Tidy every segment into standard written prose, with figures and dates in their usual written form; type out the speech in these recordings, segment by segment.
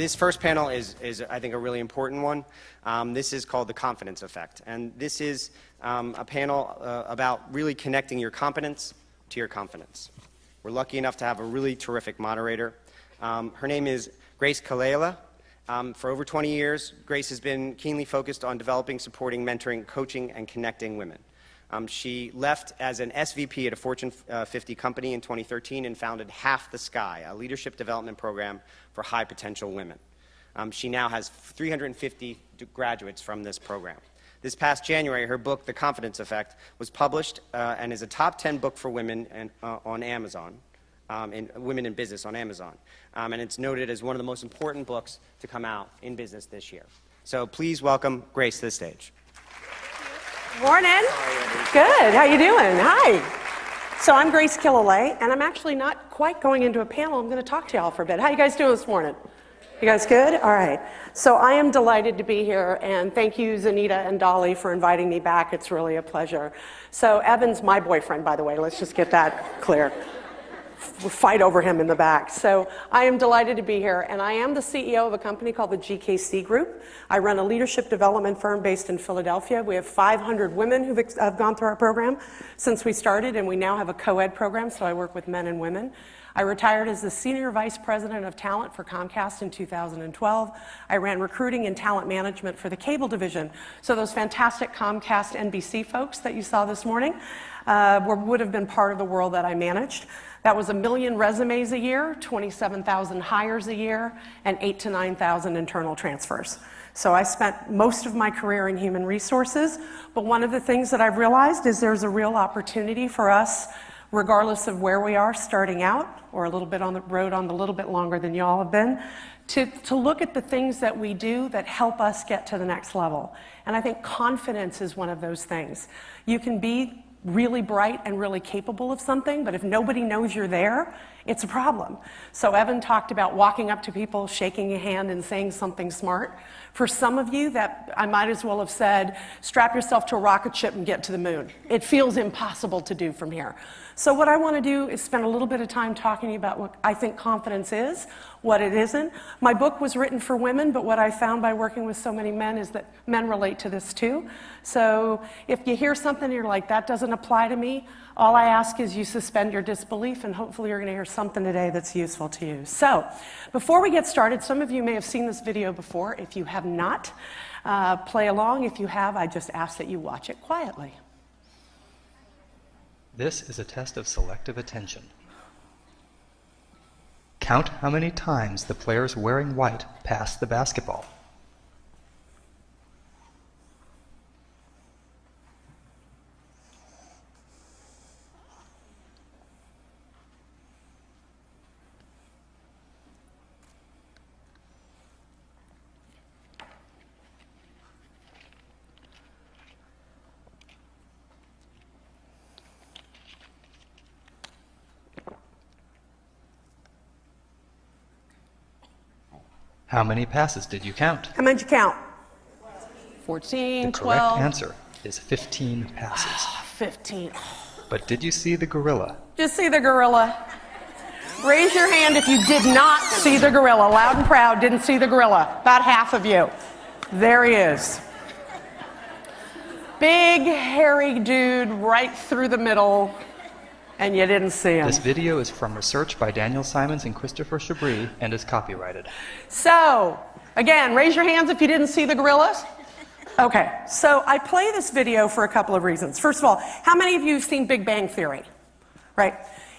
this first panel is, I think, a really important one. This is called the confidence effect. And this is a panel about really connecting your competence to your confidence. We're lucky enough to have a really terrific moderator. Her name is Grace Killelea. For over 20 years, Grace has been keenly focused on developing, supporting, mentoring, coaching, and connecting women. She left as an SVP at a Fortune 50 company in 2013 and founded Half the Sky, a leadership development program for high-potential women. She now has 350 graduates from this program. This past January, her book, The Confidence Effect, was published and is a top 10 book for women on Amazon, women in business on Amazon. And it's noted as one of the most important books to come out in business this year. So please welcome Grace to the stage. Morning. Good. How you doing? Hi. So I'm Grace Killelea, and I'm actually not quite going into a panel. I'm going to talk to y'all for a bit. How you guys doing this morning? You guys good? All right. So I am delighted to be here, and thank you, Zanita and Dolly, for inviting me back. It's really a pleasure. So Evan's my boyfriend, by the way. Let's just get that clear. We'll fight over him in the back. So I am delighted to be here, and I am the CEO of a company called the GKC Group. I run a leadership development firm based in Philadelphia. We have 500 women who have gone through our program since we started, and we now have a co-ed program, so I work with men and women. I retired as the Senior Vice President of Talent for Comcast in 2012. I ran recruiting and talent management for the cable division. So those fantastic Comcast NBC folks that you saw this morning would have been part of the world that I managed. That was 1 million resumes a year, 27,000 hires a year, and 8,000 to 9,000 internal transfers. So I spent most of my career in human resources, but one of the things that I've realized is there's a real opportunity for us, regardless of where we are starting out, or a little bit on the road on a little bit longer than y'all have been, to look at the things that we do that help us get to the next level. And I think confidence is one of those things. You can be really bright and really capable of something, but if nobody knows you're there, it's a problem. So Evan talked about walking up to people, shaking a hand, and saying something smart. For some of you, that I might as well have said, strap yourself to a rocket ship and get to the moon. It feels impossible to do from here. So what I want to do is spend a little bit of time talking about what I think confidence is, what it isn't. My book was written for women, but what I found by working with so many men is that men relate to this too. So if you hear something and you're like, that doesn't apply to me, all I ask is you suspend your disbelief, and hopefully you're going to hear something today that's useful to you. So before we get started, some of you may have seen this video before. If you have not, play along. If you have, I just ask that you watch it quietly. This is a test of selective attention. Count how many times the players wearing white pass the basketball. How many passes did you count? How many did you count? 14, the 12. correct answer is 15 passes. 15. But did you see the gorilla? Just see the gorilla. Raise your hand if you did not see the gorilla. Loud and proud, didn't see the gorilla. About half of you. There he is. Big, hairy dude right through the middle, and you didn't see him. This video is from research by Daniel Simons and Christopher Chabris and is copyrighted. So, again, raise your hands if you didn't see the gorillas. Okay, so I play this video for a couple of reasons. First of all, how many of you have seen Big Bang Theory? Right?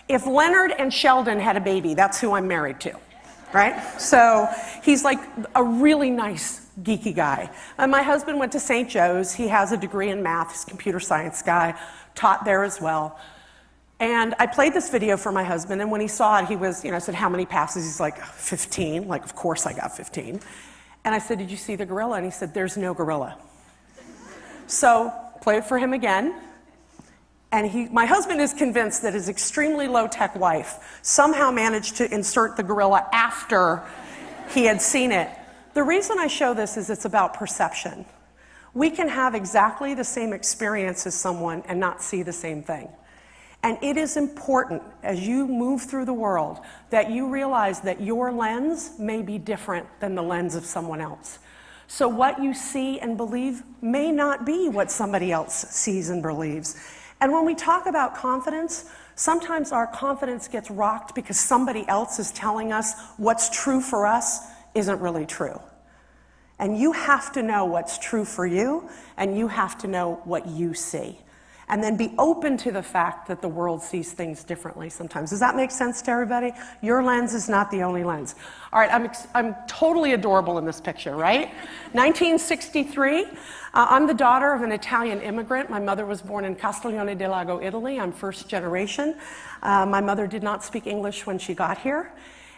If Leonard and Sheldon had a baby, that's who I'm married to. Right? So he's like a really nice, geeky guy. My husband went to St. Joe's. He has a degree in math. He's a computer science guy, taught there as well. And I played this video for my husband, and when he saw it, he was, I said, how many passes? He's like, 15. Like, of course I got 15. And I said, did you see the gorilla? And he said, there's no gorilla. So, play it for him again. And my husband is convinced that his extremely low-tech wife somehow managed to insert the gorilla after he had seen it. The reason I show this is it's about perception. We can have exactly the same experience as someone and not see the same thing. And it is important, as you move through the world, that you realize that your lens may be different than the lens of someone else. So what you see and believe may not be what somebody else sees and believes. And when we talk about confidence, sometimes our confidence gets rocked because somebody else is telling us what's true for us isn't really true. And you have to know what's true for you, and you have to know what you see. And then be open to the fact that the world sees things differently sometimes. Does that make sense to everybody? Your lens is not the only lens. All right, I'm totally adorable in this picture, right? 1963, I'm the daughter of an Italian immigrant. My mother was born in Castiglione del Lago, Italy. I'm first generation. My mother did not speak English when she got here.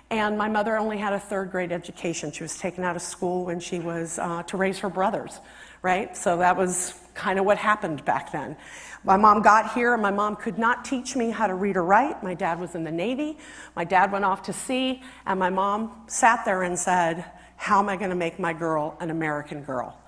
And my mother only had a third grade education. She was taken out of school when she was to raise her brothers, right? So that was kind of what happened back then. My mom got here, and my mom could not teach me how to read or write. My dad was in the Navy. My dad went off to sea, and my mom sat there and said, how am I going to make my girl an American girl?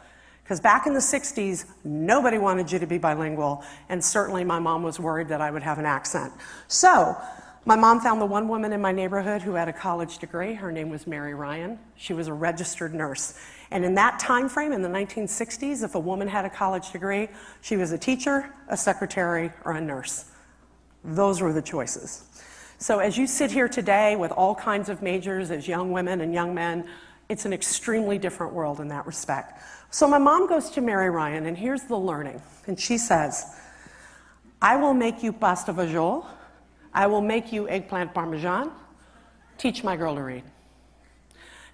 Because back in the 60s, nobody wanted you to be bilingual, and certainly my mom was worried that I would have an accent. So my mom found the one woman in my neighborhood who had a college degree. Her name was Mary Ryan. She was a registered nurse. And in that time frame, in the 1960s, if a woman had a college degree, she was a teacher, a secretary, or a nurse. Those were the choices. So as you sit here today with all kinds of majors as young women and young men, it's an extremely different world in that respect. So my mom goes to Mary Ryan, and here's the learning. And she says, I will make you pasta vajol. I will make you eggplant parmesan. Teach my girl to read.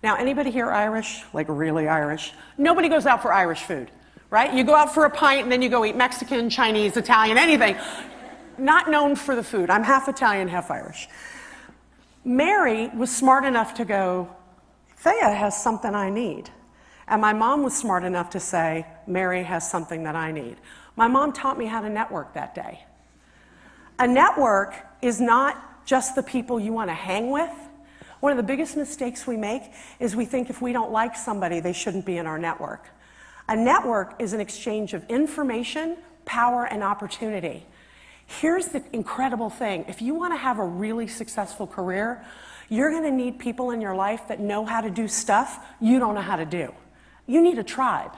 Now, anybody here Irish? Like really Irish? Nobody goes out for Irish food, right? You go out for a pint and then you go eat Mexican, Chinese, Italian, anything. Not known for the food. I'm half Italian, half Irish. Mary was smart enough to go, Thea has something I need. And my mom was smart enough to say, Mary has something that I need. My mom taught me how to network that day. A network is not just the people you want to hang with. One of the biggest mistakes we make is we think if we don't like somebody, they shouldn't be in our network. A network is an exchange of information, power, and opportunity. Here's the incredible thing. If you want to have a really successful career, you're going to need people in your life that know how to do stuff you don't know how to do. You need a tribe.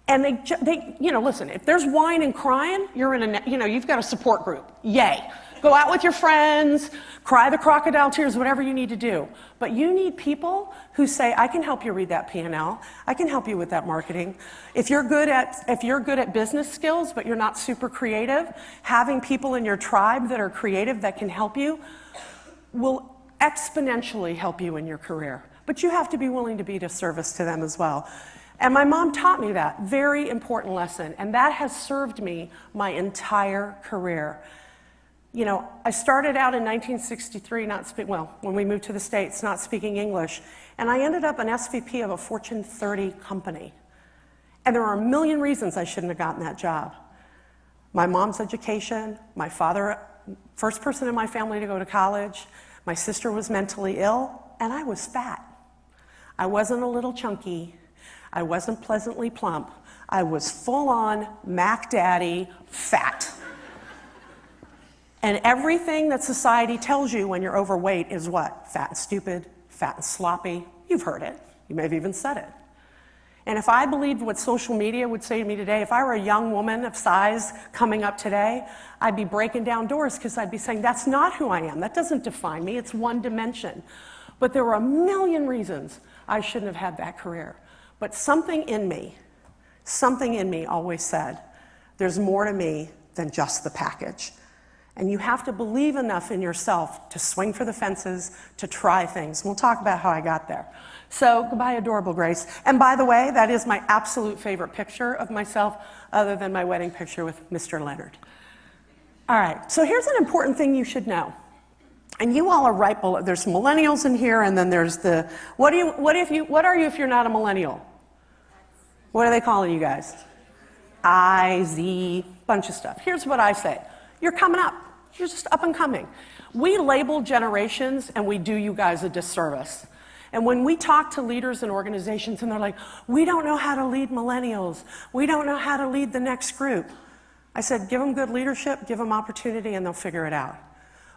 And they listen, if there's wine and crying, you're in you've got a support group. Yay. Go out with your friends, cry the crocodile tears, whatever you need to do. But you need people who say, I can help you read that P&L. I can help you with that marketing. If you're good at business skills, but you're not super creative, having people in your tribe that are creative that can help you will exponentially help you in your career. But you have to be willing to be of service to them as well. And my mom taught me that very important lesson, and that has served me my entire career. You know, I started out in 1963 when we moved to the States, not speaking English, and I ended up an SVP of a Fortune 30 company. And there are a million reasons I shouldn't have gotten that job. My mom's education, my father, first person in my family to go to college, my sister was mentally ill, and I was fat. I wasn't a little chunky. I wasn't pleasantly plump. I was full-on Mac Daddy fat. And everything that society tells you when you're overweight is what? Fat and stupid, fat and sloppy. You've heard it. You may have even said it. And if I believed what social media would say to me today, if I were a young woman of size coming up today, I'd be breaking down doors because I'd be saying, that's not who I am. That doesn't define me. It's one dimension. But there were a million reasons I shouldn't have had that career. But something in me always said, there's more to me than just the package. And you have to believe enough in yourself to swing for the fences, to try things. We'll talk about how I got there. So, goodbye, adorable Grace. And by the way, that is my absolute favorite picture of myself, other than my wedding picture with Mr. Leonard. All right, so here's an important thing you should know. And you all are right below. There's millennials in here, and then there's the, what are you if you're not a millennial? What are they calling you guys? I, Z, bunch of stuff. Here's what I say. You're coming up. You're just up and coming. We label generations, and we do you guys a disservice. And when we talk to leaders and organizations, and they're like, we don't know how to lead millennials. We don't know how to lead the next group. I said, give them good leadership, give them opportunity, and they'll figure it out.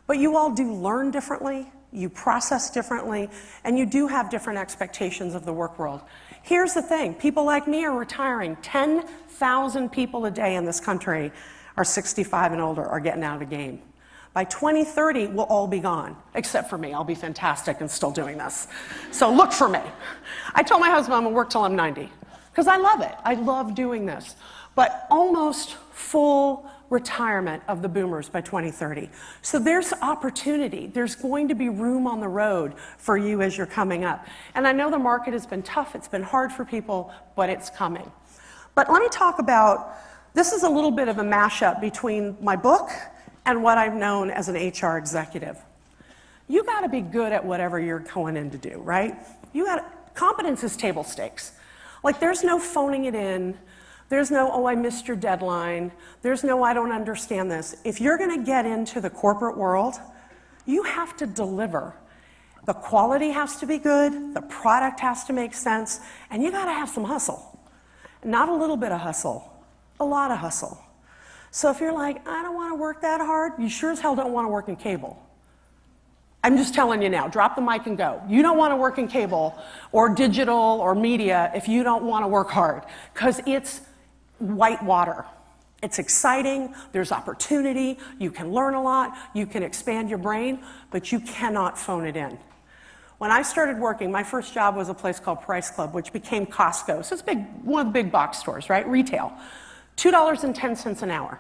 But you all do learn differently, you process differently, and you do have different expectations of the work world. Here's the thing, people like me are retiring. 10,000 people a day in this country are 65 and older, are getting out of the game. By 2030, we'll all be gone, except for me. I'll be fantastic and still doing this. So look for me. I told my husband I'm gonna work till I'm 90, because I love it. I love doing this. But almost full retirement of the boomers by 2030. So there's opportunity. There's going to be room on the road for you as you're coming up. And I know the market has been tough. It's been hard for people, but it's coming. But let me talk about, this is a little bit of a mashup between my book and what I've known as an HR executive. You gotta be good at whatever you're going in to do, right? Competence is table stakes. Like, there's no phoning it in. There's no, oh, I missed your deadline. There's no, I don't understand this. If you're gonna get into the corporate world, you have to deliver. The quality has to be good, the product has to make sense, and you gotta have some hustle. Not a little bit of hustle, a lot of hustle. So if you're like, I don't wanna work that hard, you sure as hell don't wanna work in cable. I'm just telling you now, drop the mic and go. You don't wanna work in cable or digital or media if you don't wanna work hard, because it's white water. It's exciting, there's opportunity, you can learn a lot, you can expand your brain, but you cannot phone it in. When I started working, my first job was a place called Price Club, which became Costco. So it's one of the big box stores, right? Retail. $2.10 an hour.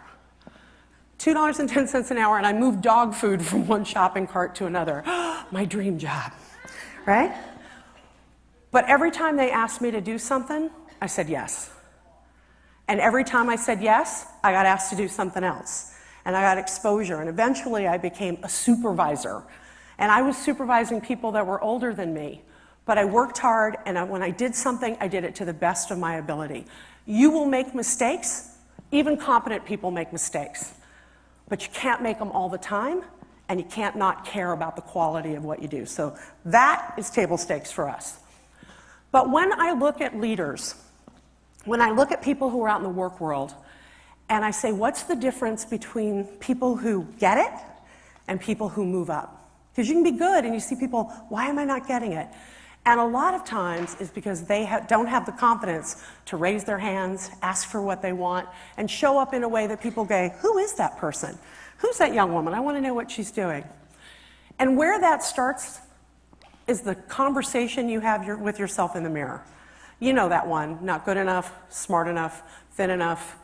$2.10 an hour, and I moved dog food from one shopping cart to another. My dream job, right? But every time they asked me to do something, I said yes. And every time I said yes, I got asked to do something else. And I got exposure, and eventually I became a supervisor. And I was supervising people that were older than me. But I worked hard, and when I did something, I did it to the best of my ability. You will make mistakes. Even competent people make mistakes. But you can't make them all the time, and you can't not care about the quality of what you do. So that is table stakes for us. But when I look at leaders, when I look at people who are out in the work world, and I say, what's the difference between people who get it and people who move up? Because you can be good, and you see people, why am I not getting it? And a lot of times is because they don't have the confidence to raise their hands, ask for what they want, and show up in a way that people go, who is that person? Who's that young woman? I want to know what she's doing. And where that starts is the conversation you have with yourself in the mirror. You know that one, not good enough, smart enough, thin enough,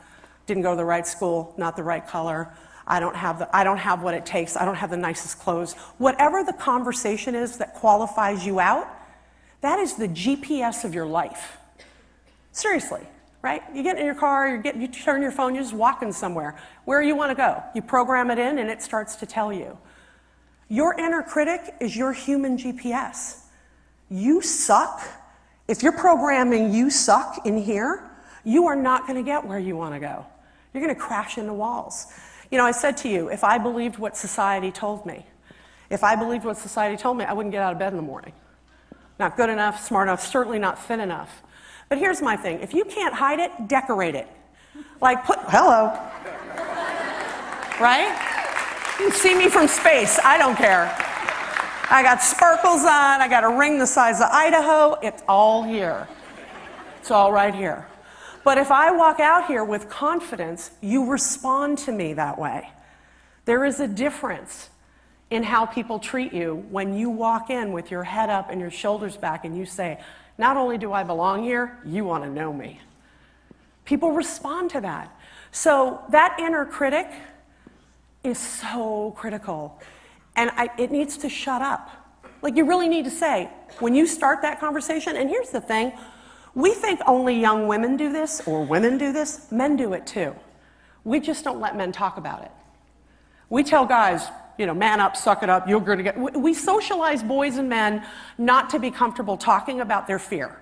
didn't go to the right school, not the right color, I don't have what it takes, I don't have the nicest clothes. Whatever the conversation is that qualifies you out, that is the GPS of your life. Seriously, right? You get in your car, you turn your phone, you're just walking somewhere. Where you want to go, you program it in and it starts to tell you. Your inner critic is your human GPS. You suck. If you're programming you suck in here, you are not going to get where you want to go. You're going to crash into walls. You know, I said to you, if I believed what society told me, I wouldn't get out of bed in the morning. Not good enough, smart enough, certainly not thin enough. But here's my thing. If you can't hide it, decorate it. Like hello. Right? You can see me from space. I don't care. I got sparkles on. I got a ring the size of Idaho. It's all here. It's all right here. But if I walk out here with confidence, you respond to me that way. There is a difference in how people treat you when you walk in with your head up and your shoulders back and you say, not only do I belong here, you want to know me. People respond to that. So that inner critic is so critical. And it needs to shut up. Like, you really need to say, when you start that conversation, and here's the thing, we think only young women do this or women do this. Men do it too. We just don't let men talk about it. We tell guys, you know, man up, suck it up, you're going to get... We socialize boys and men not to be comfortable talking about their fear.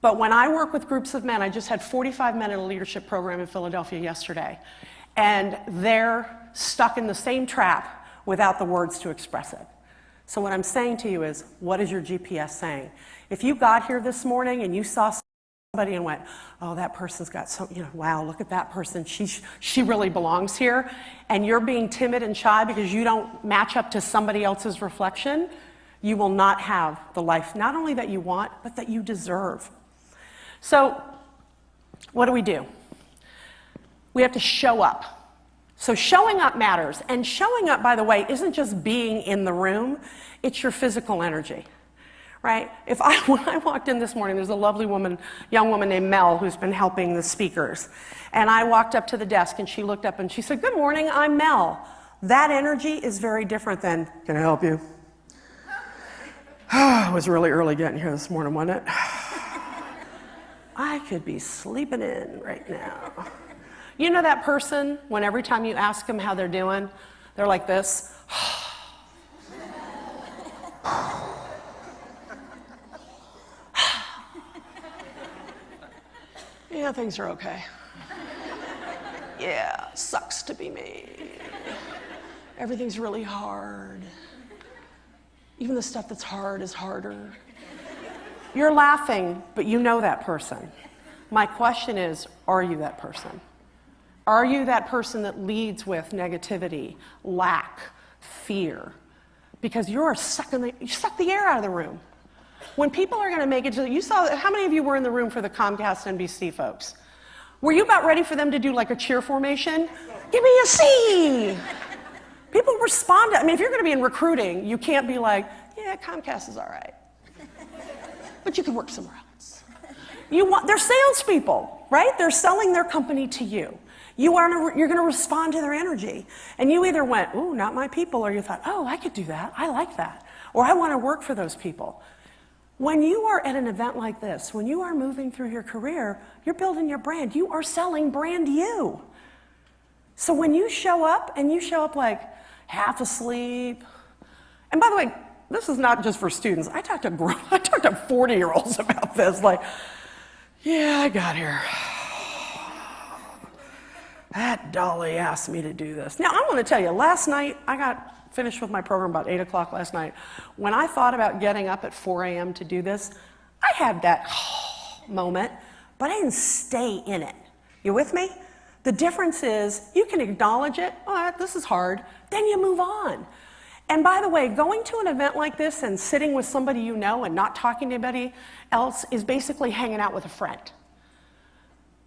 But when I work with groups of men, I just had 45 men in a leadership program in Philadelphia yesterday, and they're stuck in the same trap without the words to express it. So what I'm saying to you is, what is your GPS saying? If you got here this morning and you saw somebody and went, oh, that person's got some, wow, look at that person. She really belongs here. And you're being timid and shy because you don't match up to somebody else's reflection, you will not have the life, not only that you want, but that you deserve. So what do? We have to show up. So showing up matters. And showing up, by the way, isn't just being in the room, it's your physical energy. Right? When I walked in this morning, there's a lovely woman, young woman named Mel, who's been helping the speakers. And I walked up to the desk, and she looked up, and she said, good morning, I'm Mel. That energy is very different than, can I help you? It was really early getting here this morning, wasn't it? I could be sleeping in right now. You know that person, when every time you ask them how they're doing, they're like this? Yeah, things are okay. Yeah, sucks to be me. Everything's really hard. Even the stuff that's hard is harder. You're laughing, but you know that person. My question is, are you that person? Are you that person that leads with negativity, lack, fear? Because you suck the air out of the room. When people are going to make it to, you saw, how many of you were in the room for the Comcast NBC folks? Were you about ready for them to do like a cheer formation? Give me a C! People respond to, if you're going to be in recruiting, you can't be like, yeah, Comcast is all right. But you could work somewhere else. They're salespeople, right? They're selling their company to you. You're going to respond to their energy. And you either went, ooh, not my people, or you thought, oh, I could do that. I like that. Or I want to work for those people. When you are at an event like this, when you are moving through your career, you're building your brand. You are selling brand you. So when you show up, and you show up like half asleep, and by the way, this is not just for students. I talk to 40-year-olds about this. Like, yeah, I got here. That Dolly asked me to do this. Now, I'm going to tell you, last night, I got finished with my program about 8 o'clock last night. When I thought about getting up at 4 a.m. to do this, I had that moment, but I didn't stay in it. You with me? The difference is you can acknowledge it. Oh, this is hard. Then you move on. And by the way, going to an event like this and sitting with somebody you know and not talking to anybody else is basically hanging out with a friend.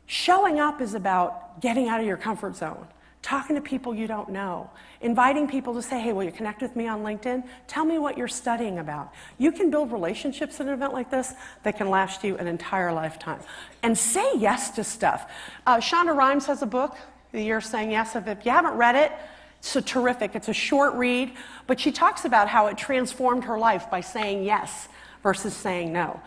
Showing up is about getting out of your comfort zone, talking to people you don't know, inviting people to say, hey, will you connect with me on LinkedIn? Tell me what you're studying about. You can build relationships at an event like this that can last you an entire lifetime. And say yes to stuff. Shonda Rhimes has a book, The Year of Saying Yes. If you haven't read it, it's terrific. It's a short read, but she talks about how it transformed her life by saying yes versus saying no.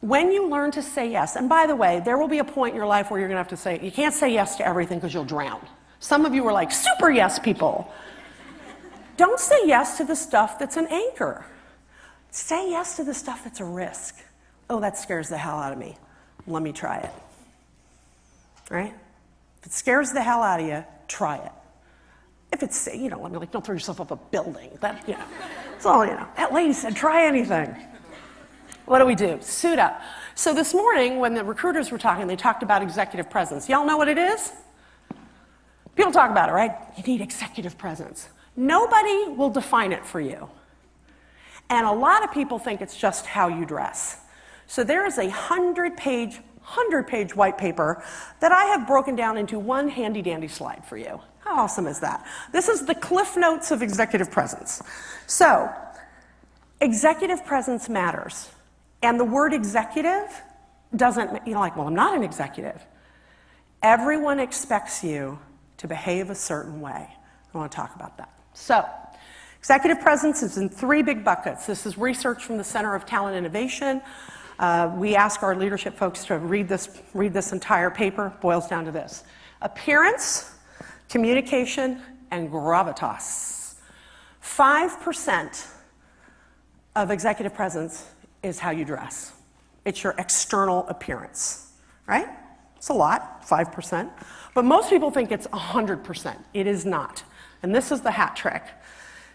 When you learn to say yes, and by the way, there will be a point in your life where you're going to have to say, you can't say yes to everything because you'll drown. Some of you are like super yes people. Don't say yes to the stuff that's an anchor. Say yes to the stuff that's a risk. Oh, that scares the hell out of me. Let me try it. Right? If it scares the hell out of you, try it. If it's, don't throw yourself off a building. It's all, that lady said, try anything. What do? Suit up. So this morning, when the recruiters were talking, they talked about executive presence. Y'all know what it is? People talk about it, right? You need executive presence. Nobody will define it for you. And a lot of people think it's just how you dress. So there is a 100-page white paper that I have broken down into one handy-dandy slide for you. How awesome is that? This is the Cliffsnotes of executive presence. So, executive presence matters. And the word executive doesn't, well, I'm not an executive. Everyone expects you to behave a certain way. I want to talk about that. So, executive presence is in 3 big buckets. This is research from the Center of Talent Innovation. We ask our leadership folks to read this entire paper. Boils down to this: appearance, communication, and gravitas. 5% of executive presence is how you dress. It's your external appearance, right? It's a lot, 5%. But most people think it's 100%. It is not. And this is the hat trick.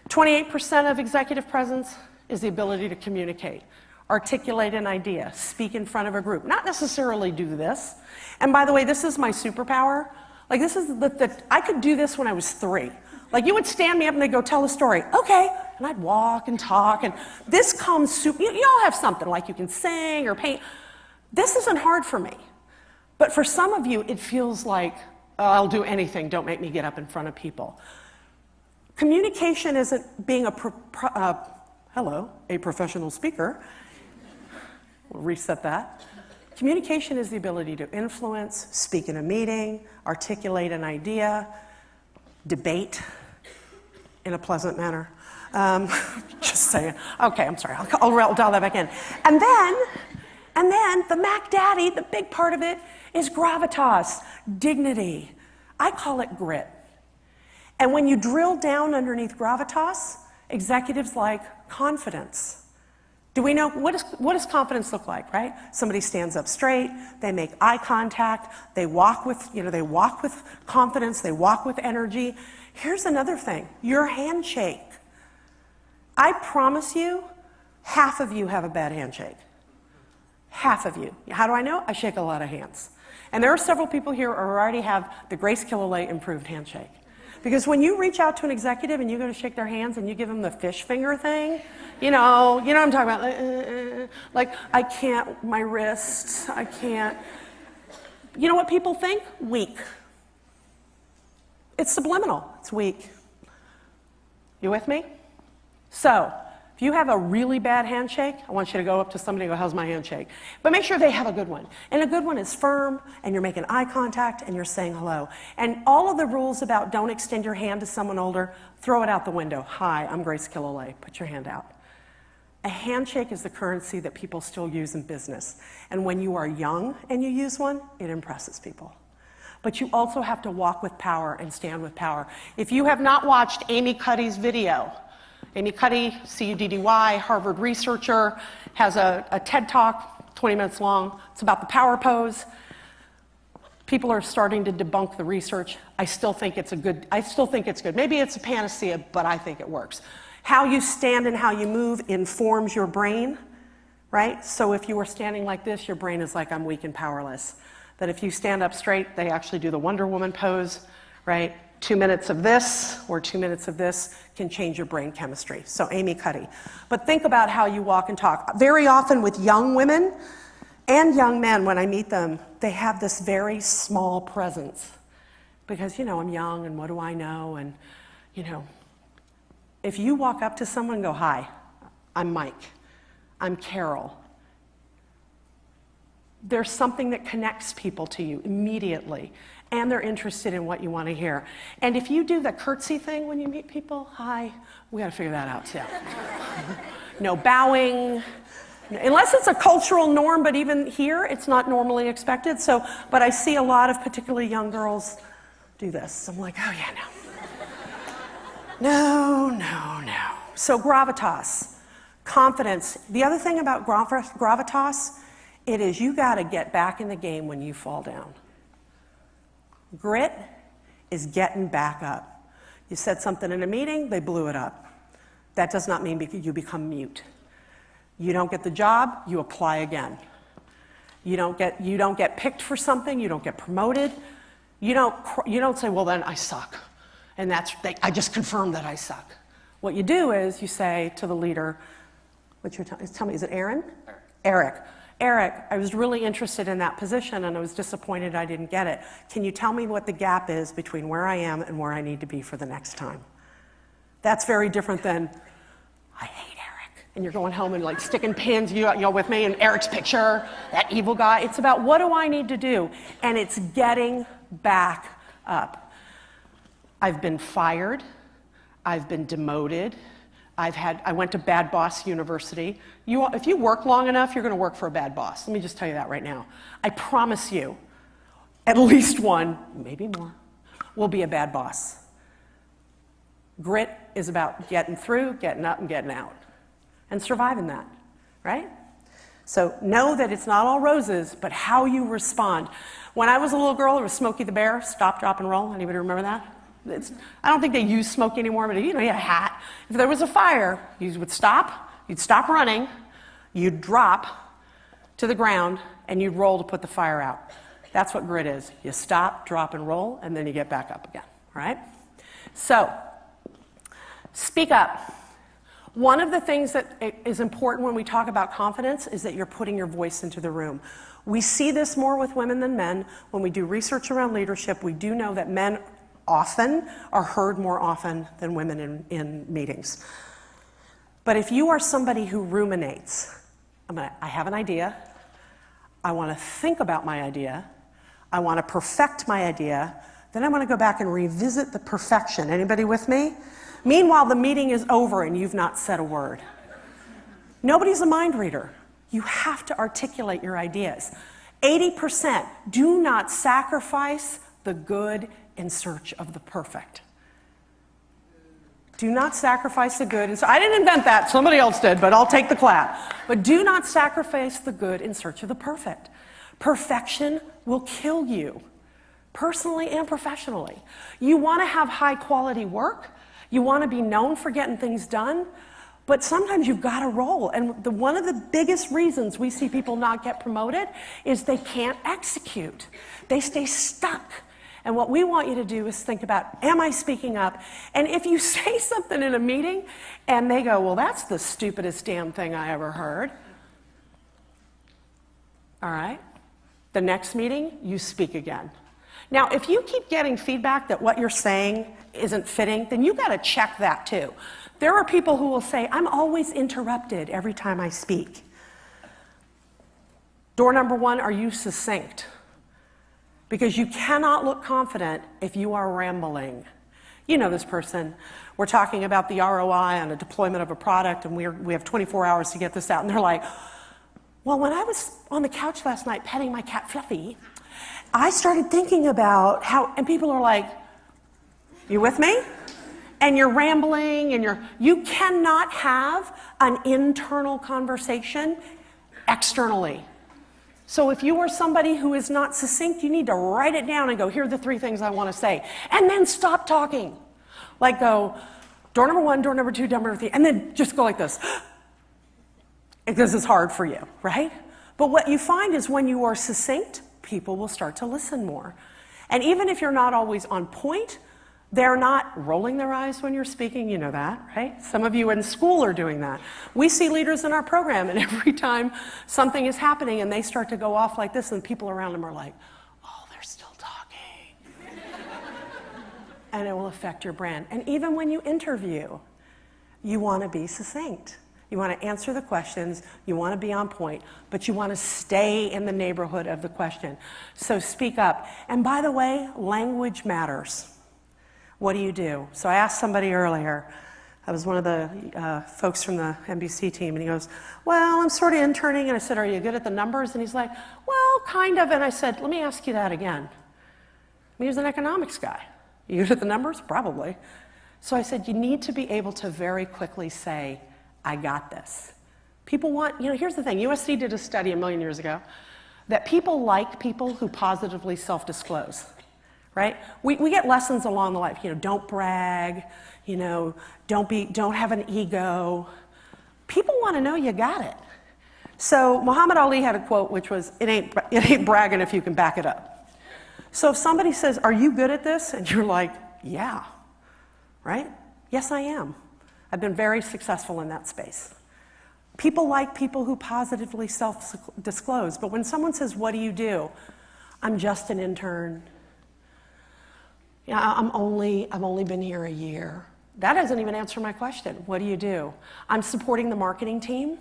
28% of executive presence is the ability to communicate. articulate an idea, speak in front of a group, not necessarily do this. And by the way, this is my superpower. Like this is I could do this when I was 3. Like you would stand me up and they'd go tell a story. Okay, and I'd walk and talk, and this comes you all have something, like you can sing or paint. This isn't hard for me. But for some of you, it feels like, oh, I'll do anything, don't make me get up in front of people. Communication isn't being a professional speaker. We'll reset that. Communication is the ability to influence, speak in a meeting, articulate an idea, debate in a pleasant manner. Just saying. Okay, I'm sorry. I'll dial that back in. And then the Mac Daddy, the big part of it, is gravitas, dignity. I call it grit. And when you drill down underneath gravitas, executives like confidence. Do we know, what does confidence look like, right? Somebody stands up straight, they make eye contact, they walk with confidence, they walk with energy. Here's another thing, your handshake. I promise you, half of you have a bad handshake. Half of you. How do I know? I shake a lot of hands. And there are several people here who already have the Grace Killelea improved handshake. Because when you reach out to an executive and you go to shake their hands and you give them the fish finger thing, you know what I'm talking about. Like, I can't, my wrist, I can't. You know what people think? Weak. It's subliminal. It's weak. You with me? So, if you have a really bad handshake, I want you to go up to somebody and go, how's my handshake? But make sure they have a good one. And a good one is firm, and you're making eye contact, and you're saying hello. And all of the rules about don't extend your hand to someone older, throw it out the window. Hi, I'm Grace Killelea. Put your hand out. A handshake is the currency that people still use in business. And when you are young and you use one, it impresses people. But you also have to walk with power and stand with power. If you have not watched Amy Cuddy's video, Amy Cuddy, C-U-D-D-Y, Harvard researcher, has a TED Talk, 20 minutes long. It's about the power pose. People are starting to debunk the research. I still think it's good. Maybe it's a panacea, but I think it works. How you stand and how you move informs your brain, right? So if you are standing like this, your brain is like, I'm weak and powerless. That if you stand up straight, they actually do the Wonder Woman pose, right? 2 minutes of this or 2 minutes of this can change your brain chemistry. So Amy Cuddy. But think about how you walk and talk. Very often with young women and young men, when I meet them, they have this very small presence. Because, I'm young and what do I know? And, if you walk up to someone and go, hi, I'm Mike, I'm Carol. There's something that connects people to you immediately. And they're interested in what you want to hear. And if you do the curtsy thing when you meet people, hi, we got to figure that out too. No bowing, unless it's a cultural norm, but even here, it's not normally expected. But I see a lot of particularly young girls do this. I'm like, oh yeah, no. So gravitas, confidence. The other thing about gravitas, it is you got to get back in the game when you fall down. Grit is getting back up. You said something in a meeting, they blew it up. That does not mean you become mute. You don't get the job, you apply again. You don't get picked for something, you don't get promoted. You don't say, well then I suck. And I just confirmed that I suck. What you do is you say to the leader, tell me, is it Aaron? Eric, I was really interested in that position and I was disappointed I didn't get it. Can you tell me what the gap is between where I am and where I need to be for the next time? That's very different than, I hate Eric. And you're going home and like sticking pins, you with me, and Eric's picture, that evil guy. It's about what do I need to do? And it's getting back up. I've been fired. I've been demoted. I went to Bad Boss University. If you work long enough, you're going to work for a bad boss. Let me just tell you that right now. I promise you, at least one, maybe more, will be a bad boss. Grit is about getting through, getting up, and getting out, and surviving that, right? So know that it's not all roses, but how you respond. When I was a little girl, it was Smokey the Bear, stop, drop, and roll. Anybody remember that? I don't think they use Smokey anymore, but he had a hat. If there was a fire, you would stop, you'd stop running, you'd drop to the ground, and you'd roll to put the fire out. That's what grit is. You stop, drop, and roll, and then you get back up again, all right? So, speak up. One of the things that is important when we talk about confidence is that you're putting your voice into the room. We see this more with women than men. When we do research around leadership, we do know that men often are heard more often than women in meetings. But if you are somebody who ruminates, I have an idea, I want to think about my idea, I want to perfect my idea, then I want to go back and revisit the perfection. Anybody with me? Meanwhile, the meeting is over and you've not said a word. Nobody's a mind reader. You have to articulate your ideas. 80%, do not sacrifice the good in search of the perfect. Do not sacrifice the good. I didn't invent that, somebody else did, but I'll take the clap. But do not sacrifice the good in search of the perfect. Perfection will kill you, personally and professionally. You want to have high quality work. You want to be known for getting things done, but sometimes you've got to roll. And one of the biggest reasons we see people not get promoted is they can't execute. They stay stuck. And what we want you to do is think about, am I speaking up? And if you say something in a meeting and they go, well, that's the stupidest damn thing I ever heard. All right. The next meeting, you speak again. Now, if you keep getting feedback that what you're saying isn't fitting, then you've got to check that too. There are people who will say, I'm always interrupted every time I speak. Door number one, are you succinct? Because you cannot look confident if you are rambling. You know this person. We're talking about the ROI on a deployment of a product, and we have 24 hours to get this out. And they're like, well, when I was on the couch last night petting my cat Fluffy, I started thinking about how, and people are like, you with me? And you're rambling, and you cannot have an internal conversation externally. So if you are somebody who is not succinct, you need to write it down and go, here are the 3 things I want to say. And then stop talking. Like go, door number 1, door number 2, door number 3, and then just go like this. Because it's hard for you, right? But what you find is when you are succinct, people will start to listen more. And even if you're not always on point, they're not rolling their eyes when you're speaking, you know that, right? Some of you in school are doing that. We see leaders in our program, and every time something is happening and they start to go off like this, and people around them are like, oh, they're still talking. And it will affect your brand. And even when you interview, you want to be succinct. You want to answer the questions, you want to be on point, but you want to stay in the neighborhood of the question. So speak up. And by the way, language matters. What do you do? So I asked somebody earlier, I was one of the folks from the NBC team, and he goes, well, I'm sort of interning, and I said, are you good at the numbers? And he's like, well, kind of, and I said, let me ask you that again. He's an economics guy. You good at the numbers? Probably. So I said, you need to be able to very quickly say, I got this. People want, here's the thing, USC did a study a million years ago, that people like people who positively self-disclose. Right? We get lessons along the life. Don't brag. Don't have an ego. People want to know you got it. So Muhammad Ali had a quote which was, "It ain't bragging if you can back it up." So if somebody says, "Are you good at this?" and you're like, "Yeah," right? Yes, I am. I've been very successful in that space. People like people who positively self-disclose. But when someone says, "What do you do?" I'm just an intern. I've only been here a year. That doesn't even answer my question. What do you do? I'm supporting the marketing team.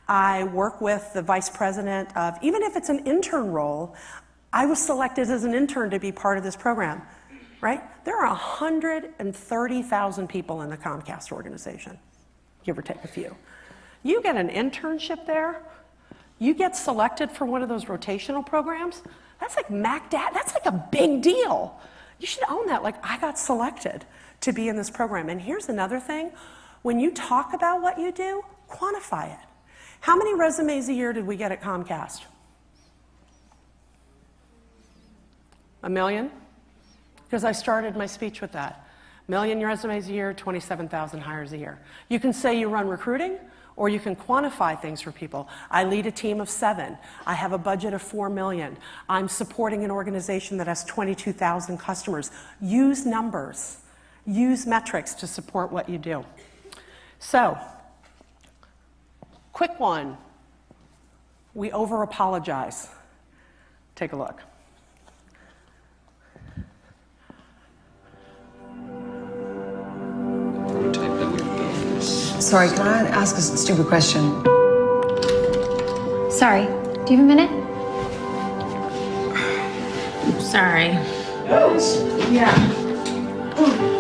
I work with the vice president of, even if it's an intern role, I was selected as an intern to be part of this program, right? There are 130,000 people in the Comcast organization, give or take a few. You get an internship there, you get selected for one of those rotational programs, that's like that's like a big deal. You should own that. Like, I got selected to be in this program. And here's another thing. When you talk about what you do, quantify it. How many resumes a year did we get at Comcast? 1 million? Because I started my speech with that. 1 million resumes a year, 27,000 hires a year. You can say you run recruiting, Or you can quantify things for people. I lead a team of 7. I have a budget of $4 million. I'm supporting an organization that has 22,000 customers. Use numbers. Use metrics to support what you do. So, quick one. We over-apologize. Take a look. Sorry, can I ask a stupid question? Sorry, do you have a minute? Sorry. Yeah.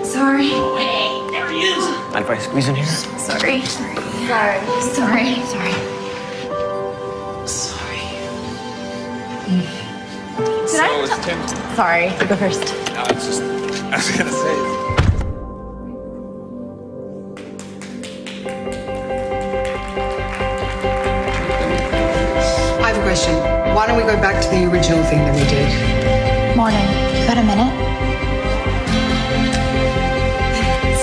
Sorry. Hey, there he is. Mind if I squeeze in here? Sorry. Sorry. It's Tim. Sorry, you go first. No, it's just, I was gonna say. I have a question. Why don't we go back to the original thing that we did? Morning. You got a minute?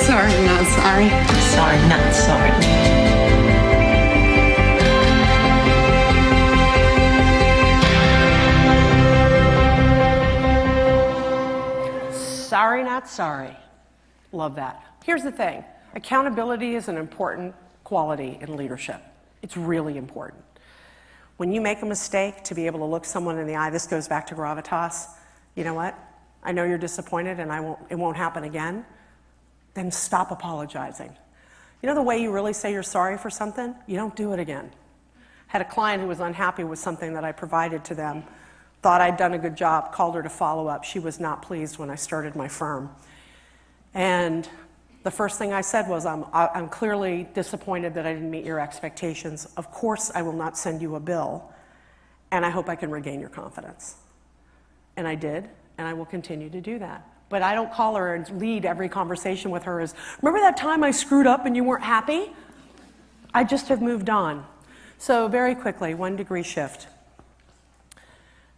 Sorry, not sorry. Sorry, not sorry. Sorry, not sorry. Love that. Here's the thing. Accountability is an important quality in leadership. It's really important. When you make a mistake, to be able to look someone in the eye, this goes back to gravitas. You know what? I know you're disappointed and it won't happen again. Then stop apologizing. You know the way you really say you're sorry for something? You don't do it again. Had a client who was unhappy with something that I provided to them, thought I'd done a good job, called her to follow up. She was not pleased when I started my firm. And the first thing I said was, I'm clearly disappointed that I didn't meet your expectations. Of course, I will not send you a bill, and I hope I can regain your confidence. And I did, and I will continue to do that. But I don't call her and lead every conversation with her as, remember that time I screwed up and you weren't happy? I just have moved on. So very quickly, 1 degree shift.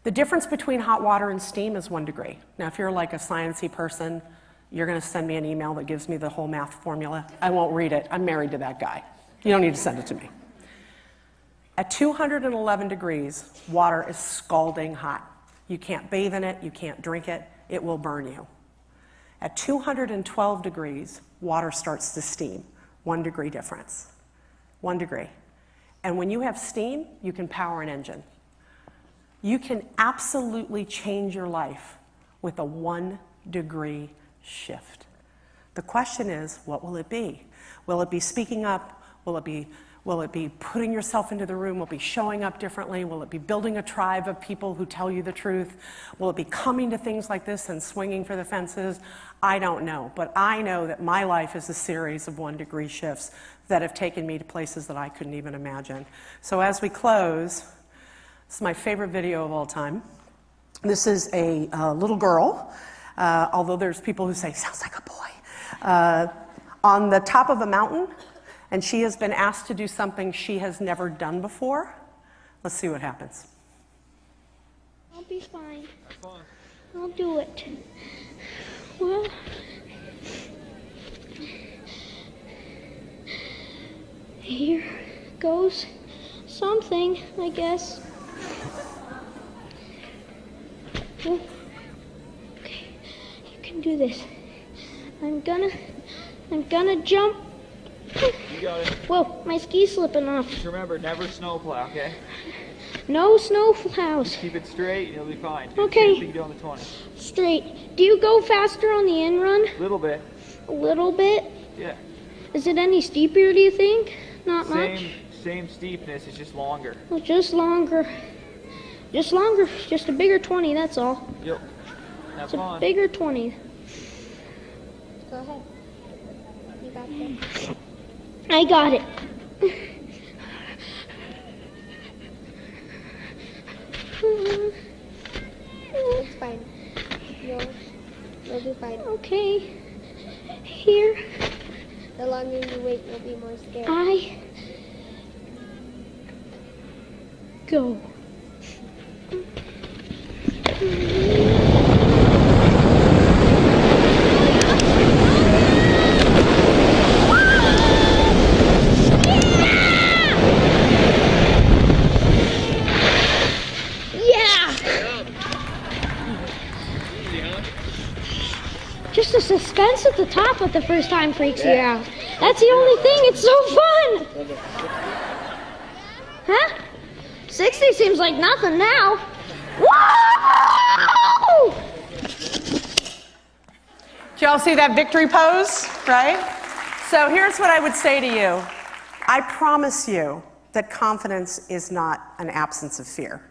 The difference between hot water and steam is 1 degree. Now, if you're like a sciencey person, you're going to send me an email that gives me the whole math formula. I won't read it. I'm married to that guy. You don't need to send it to me. At 211 degrees, water is scalding hot. You can't bathe in it. You can't drink it. It will burn you. At 212 degrees, water starts to steam. 1 degree difference. 1 degree. And when you have steam, you can power an engine. You can absolutely change your life with a 1 degree shift. The question is, what will it be? Will it be speaking up? Will it be putting yourself into the room? Will it be showing up differently? Will it be building a tribe of people who tell you the truth? Will it be coming to things like this and swinging for the fences? I don't know, but I know that my life is a series of 1 degree shifts that have taken me to places that I couldn't even imagine. So as we close, this is my favorite video of all time. This is a little girl, although there's people who say, sounds like a boy, on the top of a mountain, and she has been asked to do something she has never done before. Let's see what happens. I'll be fine. I'll do it. Well, here goes something, I guess. Oh, okay, you can do this. I'm gonna jump. You got it. Whoa, my ski's slipping off. Just remember, never snowplow, okay? No snow plows. Keep it straight and you'll be fine. Okay. You do on the 20. Straight. Do you go faster on the in run? Little bit. A little bit? Yeah. Is it any steeper, do you think? Not much? Same steepness, it's just longer. Well, just longer. Just longer. Just a bigger 20, that's all. Yep. Have It's a fun. bigger 20. Go ahead. You got this. I got it. It's fine. You'll be fine. Okay. Here The longer you wait, you'll be more scared. I go. fence at the top at the first time freaks you out. That's the only thing. It's so fun. Huh? 60 seems like nothing now. Whoa! Did y'all see that victory pose, right? So here's what I would say to you. I promise you that confidence is not an absence of fear.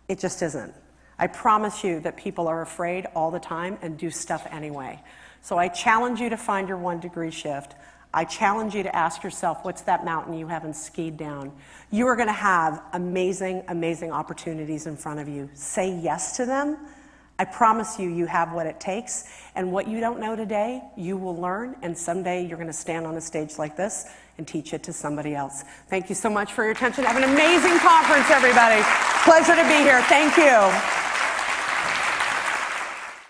It just isn't. I promise you that people are afraid all the time and do stuff anyway. So I challenge you to find your 1 degree shift. I challenge you to ask yourself, what's that mountain you haven't skied down? You are going to have amazing, amazing opportunities in front of you. Say yes to them. I promise you, you have what it takes. And what you don't know today, you will learn. And someday you're going to stand on a stage like this and teach it to somebody else. Thank you so much for your attention. Have an amazing conference, everybody. Pleasure to be here. Thank you.